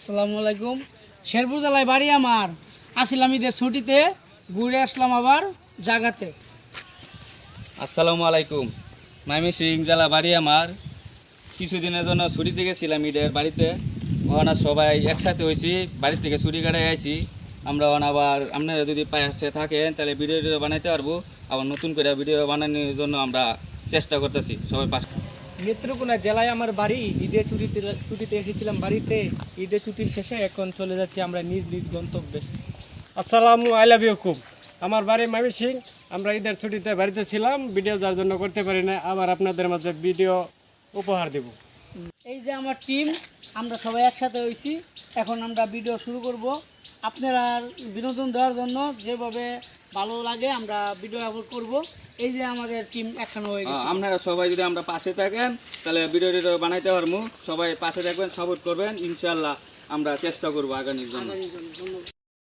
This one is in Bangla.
আসসালামু আলাইকুম। শেরপুর জেলায় বাড়ি আমার, আসিলাম ঈদের ছুটিতে, ঘুরে আসলাম আবার জায়গাতে। আসসালামু আলাইকুম। ময়মনসিংহ জেলা বাড়ি আমার, কিছুদিনের জন্য ছুটিতে গেছিলাম ঈদের বাড়িতে। ওখানে সবাই একসাথে হয়েছি, বাড়ি থেকে ছুটি কাটাই আইছি। আমরা আবার আপনারা যদি পাশে থাকেন তাহলে ভিডিও বানাইতে পারবো, আবার নতুন করে ভিডিও বানানোর জন্য আমরা চেষ্টা করতেছি সবাই পাশে। নেত্রকোনা জেলায় আমার বাড়ি। ঈদের ছুটিতে এসেছিলাম বাড়িতে। ঈদের ছুটির শেষে এখন চলে যাচ্ছি আমরা নিজ নিজ গন্তব্যে। আসসালামু আলাইকুম। আমার বাড়ি ময়মনসিংহ। আমরা ঈদের ছুটিতে বাড়িতে ছিলাম, ভিডিও যার জন্য করতে পারি না, আবার আপনাদের মাঝে ভিডিও উপহার দেব। এই যে আমার টিম, আমরা সবাই একসাথে হয়েছি। এখন আমরা ভিডিও শুরু করব। আপনারা বিনোদন দেওয়ার জন্য যেভাবে ভালো লাগে আমরা ভিডিও আপলোড করব। এই যে আমাদের টিম একসাথে হয়ে গেছে। আপনারা সবাই যদি আমরা পাশে থাকেন তাহলে ভিডিও বানাইতে পারবো। সবাই পাশে থাকবেন, সাপোর্ট করবেন, ইনশাল্লাহ আমরা চেষ্টা করবো আগামীর জন্য। ধন্যবাদ।